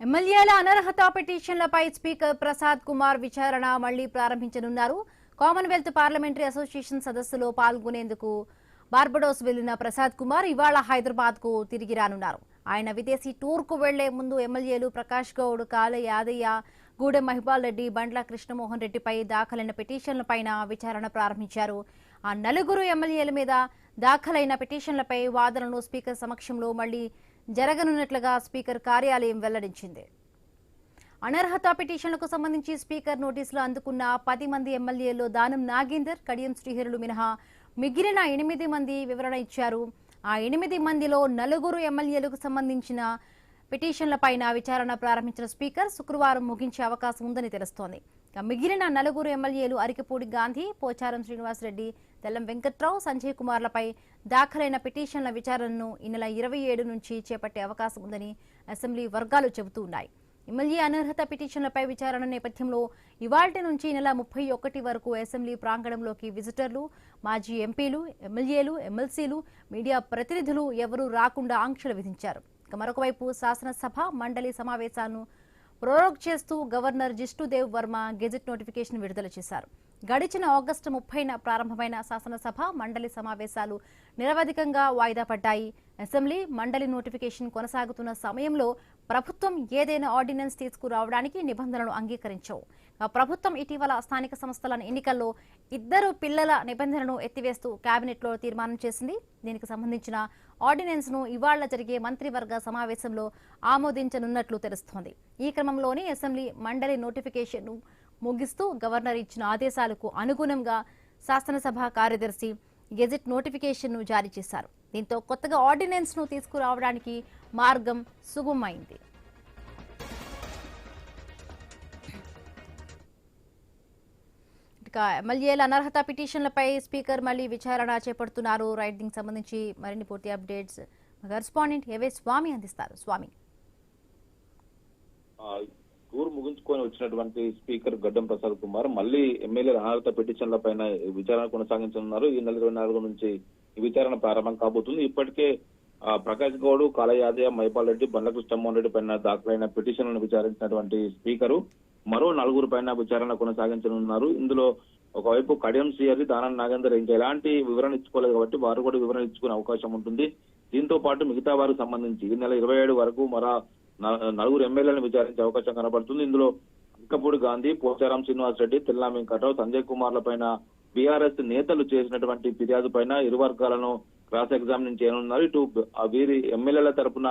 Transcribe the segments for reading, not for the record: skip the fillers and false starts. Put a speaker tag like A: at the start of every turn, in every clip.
A: ఎమ్మెల్యేల అనర్హత పిటిషన్లపై స్పీకర్ ప్రసాద్ కుమార్ విచారణ మళ్లీ ప్రారంభించనున్నారు. కామన్వెల్త్ పార్లమెంటరీ అసోసియేషన్ సదస్సులో పాల్గొనేందుకు బార్బడోస్ వెళ్లిన ప్రసాద్ కుమార్ ఇవాళ హైదరాబాద్ కు తిరిగి రానున్నారు. ఆయన విదేశీ టూర్ కు వెళ్లే ముందు ఎమ్మెల్యేలు ప్రకాష్ గౌడ్, కాళ యాదయ్య, గూడెం మహిపాల్ రెడ్డి, బండ్ల కృష్ణమోహన్ రెడ్డిపై దాఖలైన పిటిషన్లపైన విచారణ ప్రారంభించారు. ఆ నలుగురు ఎమ్మెల్యేల మీద దాఖలైన పిటిషన్లపై వాదనను స్పీకర్ సమక్షంలో మళ్లీ జరగనున్నట్లుగా స్పీకర్ కార్యాలయం వెల్లడించింది. అనర్హత పిటిషన్లకు సంబంధించి స్పీకర్ నోటీసులు అందుకున్న 10 మంది ఎమ్మెల్యేల్లో దానం నాగేందర్, కడియం శ్రీహరులు మినహా మిగిలిన 8 మంది వివరణ ఇచ్చారు. ఆ 8 మందిలో 4 ఎమ్మెల్యేలకు సంబంధించిన పిటిషన్లపైన విచారణ ప్రారంభించిన స్పీకర్ శుక్రవారం ముగించే అవకాశం ఉందని తెలుస్తోంది. మిగిలిన 4 ఎమ్మెల్యేలు అరికపూడి గాంధీ, పోచారం శ్రీనివాసరెడ్డి, తెల్లం వెంకట్రావు, సంజయ్ కుమార్లపై దాఖలైన పిటిషన్ల విచారణను ఈ నెల 27 నుంచి చేపట్టే అవకాశం ఉందని అసెంబ్లీ వర్గాలు చెబుతున్నాయి. ఎమ్మెల్యే అనర్హత పిటిషన్లపై విచారణ నేపథ్యంలో ఇవాళ్టి నుంచి నెల 31 వరకు అసెంబ్లీ ప్రాంగణంలోకి విజిటర్లు, మాజీ ఎంపీలు, ఎమ్మెల్యేలు, ఎమ్మెల్సీలు, మీడియా ప్రతినిధులు ఎవరూ రాకుండా ఆంక్షలు విధించారు. మరొకవైపు శాసనసభ మండలి సమావేశాలను ప్రోరోగ్ చేస్తూ governor Jishnu Dev Varma gazette notification విడుదల చేశారు. గడిచిన ఆగస్టు 30న ప్రారంభమైన శాసనసభ మండలి సమావేశాలు నిరవధికంగా వాయిదా పడ్డాయి. అసెంబ్లీ మండలి నోటిఫికేషన్ కొనసాగుతున్న సమయంలో ప్రభుత్వం ఏదైనా ఆర్డినెన్స్ తీసుకురావడానికి నిబంధనలు అంగీకరించవు. ప్రభుత్వం ఇటీవల స్థానిక సంస్థల ఎన్నికల్లో 2 పిల్లల నిబంధనను ఎత్తివేస్తూ కేబినెట్లో తీర్మానం చేసింది. దీనికి సంబంధించిన ఆర్డినెన్స్ ను ఇవాళ జరిగే మంత్రివర్గ సమావేశంలో ఆమోదించనున్నట్లు తెలుస్తోంది. ఈ క్రమంలోనే అసెంబ్లీ మండలి నోటిఫికేషన్ ను ముగిస్తూ గవర్నర్ ఇచ్చిన ఆదేశాలకు అనుగుణంగా శాసనసభ కార్యదర్శి గెజెట్ నోటిఫికేషన్ ను జారీ చేశారు. దీంతో కొత్తగా ఆర్డినెన్స్ ను తీసుకురావడానికి మార్గం సుగమమైంది. ఎమ్మెల్యేల అనర్హత పిటిషన్లపై స్పీకర్ మళ్లీ విచారణ చేపడుతున్నారు. రైట్, దీనికి సంబంధించి మరిన్ని పూర్తి అప్డేట్స్ కరెస్పాండెంట్ ఏవే స్వామి అందిస్తారు. స్వామి,
B: టూర్ ముగించుకొని వచ్చినటువంటి స్పీకర్ గడ్డం ప్రసాద్ కుమార్ మళ్లీ ఎమ్మెల్యేల అనర్హత పిటిషన్ల పైన విచారణ కొనసాగించనున్నారు. ఈ నెల 24 నుంచి ఈ విచారణ ప్రారంభం కాబోతుంది. ఇప్పటికే ప్రకాష్ గౌడ్, కాళ యాదయ్య, మహిపాల్ రెడ్డి, బండ్ల కృష్ణమోహన్ రెడ్డి పైన దాఖలైన పిటిషన్లను విచారించినటువంటి స్పీకరు మరో 4 పైన విచారణ కొనసాగించనున్నారు. ఇందులో ఒకవైపు కడియం శ్రీహరి, దానం నాగేందర్ ఇంకా ఎలాంటి వివరణ ఇచ్చుకోలేదు కాబట్టి వారు కూడా వివరణ ఇచ్చుకునే అవకాశం ఉంటుంది. దీంతో పాటు మిగతా వారికి సంబంధించి ఈ నెల 27 వరకు మరో 4 ఎమ్మెల్యేలను విచారించే అవకాశం కనబడుతుంది. ఇందులో అరికపూడి గాంధీ, పోచారం శ్రీనివాసరెడ్డి, తెల్లం వెంకట్రావు, సంజయ్ కుమార్ల పైన బీఆర్ఎస్ నేతలు చేసినటువంటి ఫిర్యాదు పైన ఇరు వర్గాలను క్రాస్ ఎగ్జామినింగ్ చేయనున్నారు. ఇటు వీరి ఎమ్మెల్యేల తరపున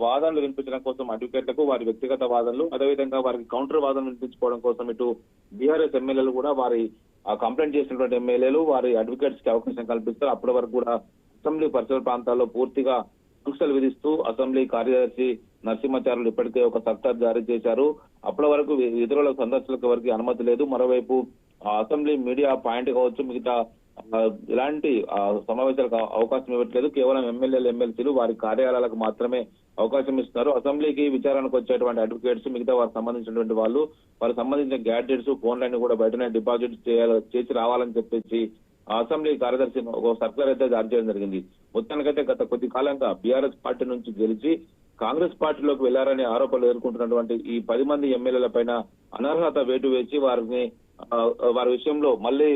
B: వాదనలు వినిపించడం కోసం అడ్వకేట్లకు వారి వ్యక్తిగత వాదనలు, అదేవిధంగా వారికి కౌంటర్ వాదనలు వినిపించుకోవడం కోసం ఇటు బీఆర్ఎస్ ఎమ్మెల్యేలు కూడా వారి కంప్లైంట్ చేసినటువంటి ఎమ్మెల్యేలు వారి అడ్వకేట్స్ కి అవకాశం కల్పిస్తారు. అప్పటి వరకు కూడా అసెంబ్లీ పరిసర ప్రాంతాల్లో పూర్తిగా ఆంక్షలు విధిస్తూ అసెంబ్లీ కార్యదర్శి నరసింహాచార్యులు ఇప్పటికే ఒక సర్కార్ జారీ చేశారు. అప్పటి వరకు ఇతరుల సందర్శనలకు ఎవరికి అనుమతి లేదు. మరోవైపు అసెంబ్లీ మీడియా పాయింట్ కావచ్చు, మిగతా ఇలాంటి సమావేశాలకు అవకాశం ఇవ్వట్లేదు. కేవలం ఎమ్మెల్యేలు, ఎమ్మెల్సీలు వారి కార్యాలయాలకు మాత్రమే అవకాశం ఇస్తున్నారు. అసెంబ్లీకి విచారణకు వచ్చేటువంటి అడ్వకేట్స్, మిగతా వారికి సంబంధించినటువంటి వాళ్ళు వారికి సంబంధించిన గ్యాడ్జెట్స్, ఫోన్లన్నీ కూడా బయటనే డిపాజిట్ చేసి రావాలని చెప్పేసి అసెంబ్లీ కార్యదర్శి ఒక సర్కులర్ అయితే జారీ చేయడం జరిగింది. మొత్తానికైతే గత కొద్ది కాలంగా బీఆర్ఎస్ పార్టీ నుంచి గెలిచి కాంగ్రెస్ పార్టీలోకి వెళ్లారనే ఆరోపణలు ఎదుర్కొంటున్నటువంటి ఈ 10 మంది ఎమ్మెల్యేల పైన అనర్హత వేటు వేసి వారి విషయంలో మళ్లీ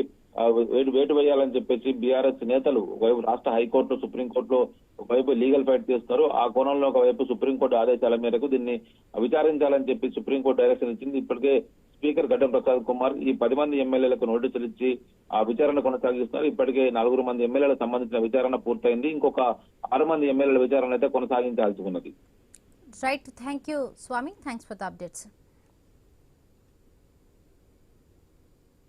B: వేటు వేయాలని చెప్పేసి బీఆర్ఎస్ నేతలు ఒకవైపు రాష్ట్ర హైకోర్టు, సుప్రీంకోర్టులో ఒకవైపు లీగల్ ఫైట్ చేస్తున్నారు. ఆ కోణంలో ఒకవైపు సుప్రీంకోర్టు ఆదేశాల మేరకు దీన్ని విచారించాలని చెప్పి సుప్రీంకోర్టు డైరెక్షన్ ఇచ్చింది. ఇప్పటికే స్పీకర్ గడ్డం ప్రసాద్ కుమార్ ఈ 10 మంది ఎమ్మెల్యేలకు నోటీసులు ఇచ్చి ఆ విచారణ కొనసాగిస్తున్నారు. ఇప్పటికే 4 మంది ఎమ్మెల్యేలకు సంబంధించిన విచారణ పూర్తయింది. ఇంకొక 6 మంది ఎమ్మెల్యేల విచారణ అయితే కొనసాగించాల్సి ఉన్నది.
A: Right, thank you Swami, thanks for the updates.